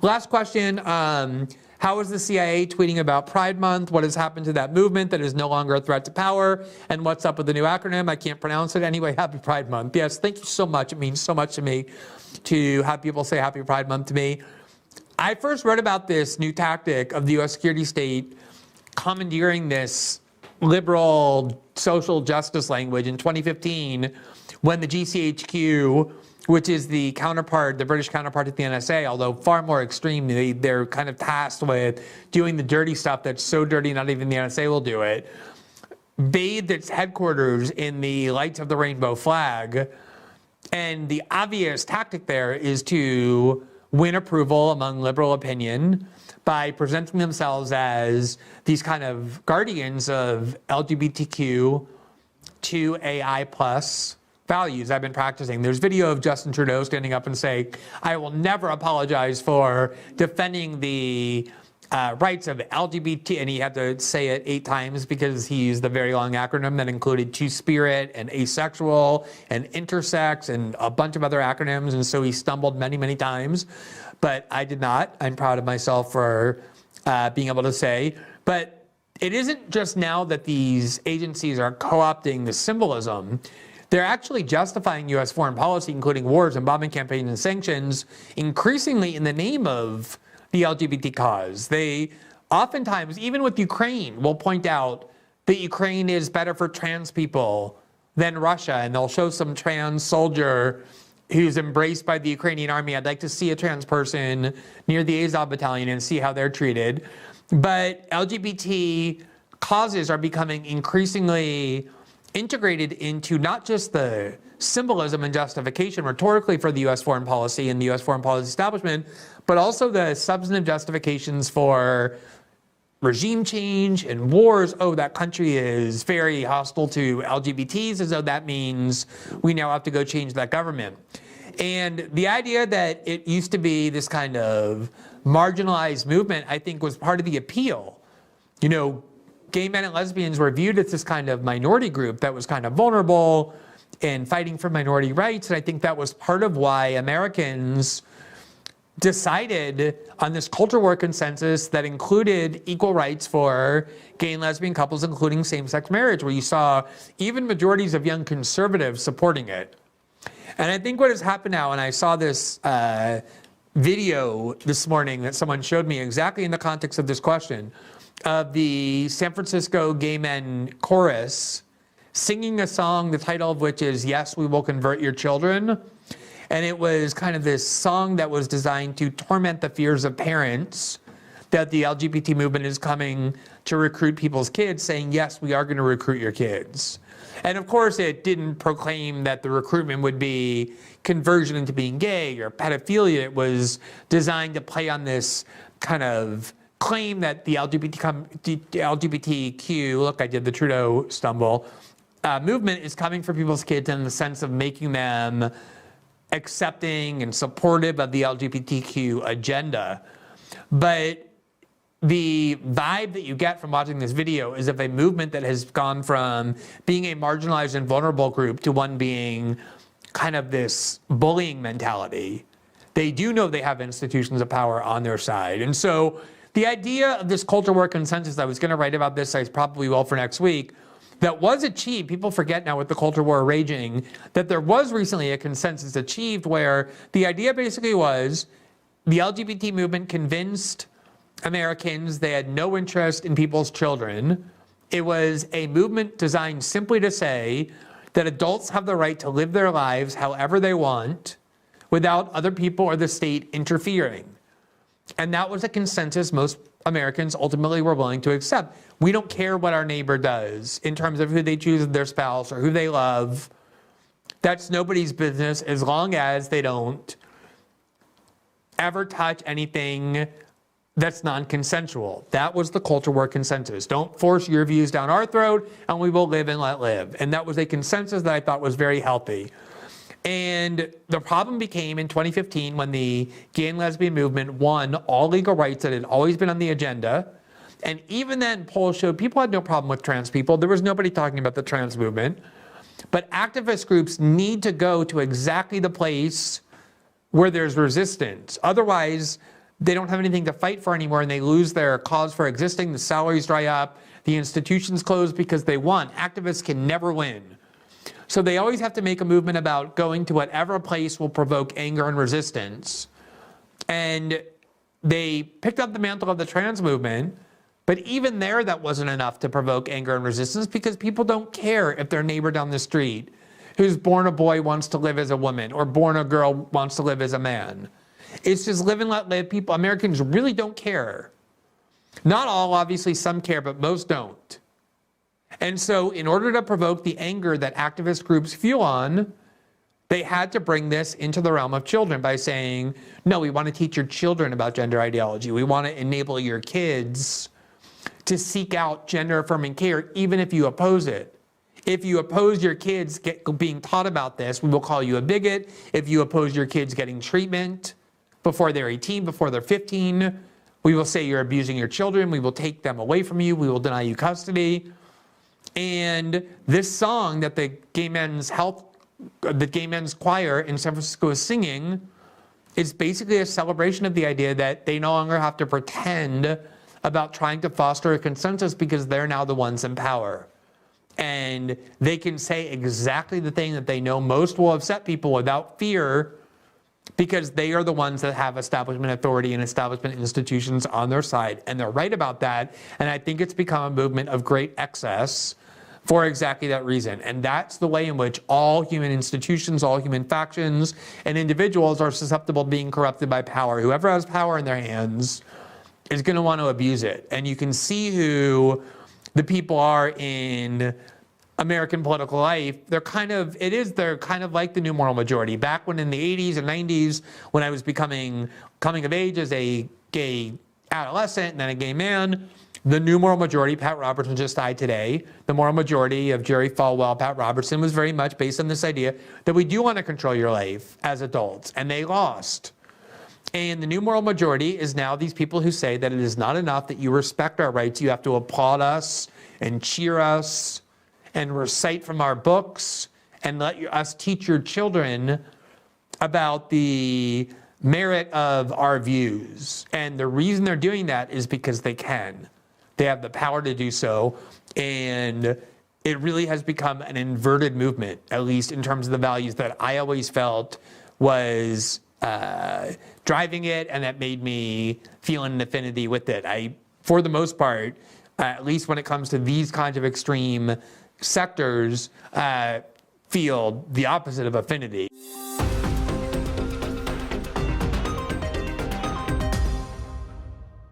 Last question. How is the CIA tweeting about Pride Month? What has happened to that movement that is no longer a threat to power? And what's up with the new acronym? I can't pronounce it. Anyway, Happy Pride Month. Yes, thank you so much. It means so much to me to have people say Happy Pride Month to me. I first read about this new tactic of the U.S. security state commandeering this liberal social justice language in 2015 when the GCHQ, which is the counterpart, the British counterpart at the NSA, although far more extreme, they're kind of tasked with doing the dirty stuff that's so dirty not even the NSA will do it, bathed its headquarters in the lights of the rainbow flag. And the obvious tactic there is to win approval among liberal opinion by presenting themselves as these kind of guardians of LGBTQ2AI plus values I've been practicing. There's video of Justin Trudeau standing up and saying, I will never apologize for defending the rights of LGBT, and he had to say it 8 times because he used a very long acronym that included two-spirit and asexual and intersex and a bunch of other acronyms, and so he stumbled many, many times. But I did not. I'm proud of myself for being able to say. But it isn't just now that these agencies are co-opting the symbolism. They're actually justifying U.S. foreign policy, including wars and bombing campaigns and sanctions, increasingly in the name of the LGBT cause. They oftentimes, even with Ukraine, will point out that Ukraine is better for trans people than Russia, and they'll show some trans soldier who's embraced by the Ukrainian army. I'd like to see a trans person near the Azov battalion and see how they're treated. But LGBT causes are becoming increasingly integrated into not just the symbolism and justification rhetorically for the U.S. foreign policy and the U.S. foreign policy establishment, but also the substantive justifications for regime change and wars. Oh, that country is very hostile to LGBTs, as though that means we now have to go change that government. And the idea that it used to be this kind of marginalized movement, I think, was part of the appeal. You know, gay men and lesbians were viewed as this kind of minority group that was kind of vulnerable and fighting for minority rights. And I think that was part of why Americans decided on this culture war consensus that included equal rights for gay and lesbian couples, including same-sex marriage, where you saw even majorities of young conservatives supporting it. And I think what has happened now, and I saw this video this morning that someone showed me exactly in the context of this question, of the San Francisco gay men chorus singing a song, the title of which is Yes, We Will Convert Your Children. And it was kind of this song that was designed to torment the fears of parents that the LGBT movement is coming to recruit people's kids, saying, yes, we are going to recruit your kids. And of course, it didn't proclaim that the recruitment would be conversion into being gay or pedophilia. It was designed to play on this kind of claim that the LGBTQ, look, I did the Trudeau stumble, movement is coming for people's kids in the sense of making them accepting and supportive of the LGBTQ agenda. But the vibe that you get from watching this video is of a movement that has gone from being a marginalized and vulnerable group to one being kind of this bullying mentality. They do know they have institutions of power on their side. And so the idea of this culture war consensus, I was going to write about this, I probably will for next week, that was achieved. People forget now with the culture war raging that there was recently a consensus achieved where the idea basically was the LGBT movement convinced Americans they had no interest in people's children. It was a movement designed simply to say that adults have the right to live their lives however they want without other people or the state interfering. And that was a consensus most Americans ultimately were willing to accept. We don't care what our neighbor does in terms of who they choose as their spouse or who they love. That's nobody's business as long as they don't ever touch anything that's non-consensual. That was the culture war consensus. Don't force your views down our throat and we will live and let live. And that was a consensus that I thought was very healthy. And the problem became in 2015 when the gay and lesbian movement won all legal rights that had always been on the agenda. And even then, polls showed people had no problem with trans people. There was nobody talking about the trans movement. But activist groups need to go to exactly the place where there's resistance. Otherwise, they don't have anything to fight for anymore and they lose their cause for existing. The salaries dry up, the institutions close because they won. Activists can never win. So they always have to make a movement about going to whatever place will provoke anger and resistance. And they picked up the mantle of the trans movement, but even there, that wasn't enough to provoke anger and resistance because people don't care if their neighbor down the street who's born a boy wants to live as a woman or born a girl wants to live as a man. It's just live and let live. People, Americans really don't care. Not all, obviously, some care, but most don't. And so in order to provoke the anger that activist groups fuel on, they had to bring this into the realm of children by saying, no, we want to teach your children about gender ideology. We want to enable your kids to seek out gender affirming care, even if you oppose it. If you oppose your kids being taught about this, we will call you a bigot. If you oppose your kids getting treatment before they're 18, before they're 15, we will say you're abusing your children. We will take them away from you. We will deny you custody. And this song that the gay men's choir in San Francisco is singing is basically a celebration of the idea that they no longer have to pretend about trying to foster a consensus because they're now the ones in power. And they can say exactly the thing that they know most will upset people without fear because they are the ones that have establishment authority and establishment institutions on their side. And they're right about that. And I think it's become a movement of great excess for exactly that reason. And that's the way in which all human institutions, all human factions, and individuals are susceptible to being corrupted by power. Whoever has power in their hands is going to want to abuse it. And you can see who the people are in American political life. They're kind of like the new moral majority. Back when in the 80s and 90s, when I was coming of age as a gay adolescent and then a gay man, the new moral majority, Pat Robertson just died today, the moral majority of Jerry Falwell, Pat Robertson, was very much based on this idea that we do want to control your life as adults, and they lost. And the new moral majority is now these people who say that it is not enough that you respect our rights, you have to applaud us and cheer us and recite from our books and let us teach your children about the merit of our views. And the reason they're doing that is because they can. They have the power to do so. And it really has become an inverted movement, at least in terms of the values that I always felt was driving it, and that made me feel an affinity with it. For the most part, at least when it comes to these kinds of extreme sectors, feel the opposite of affinity.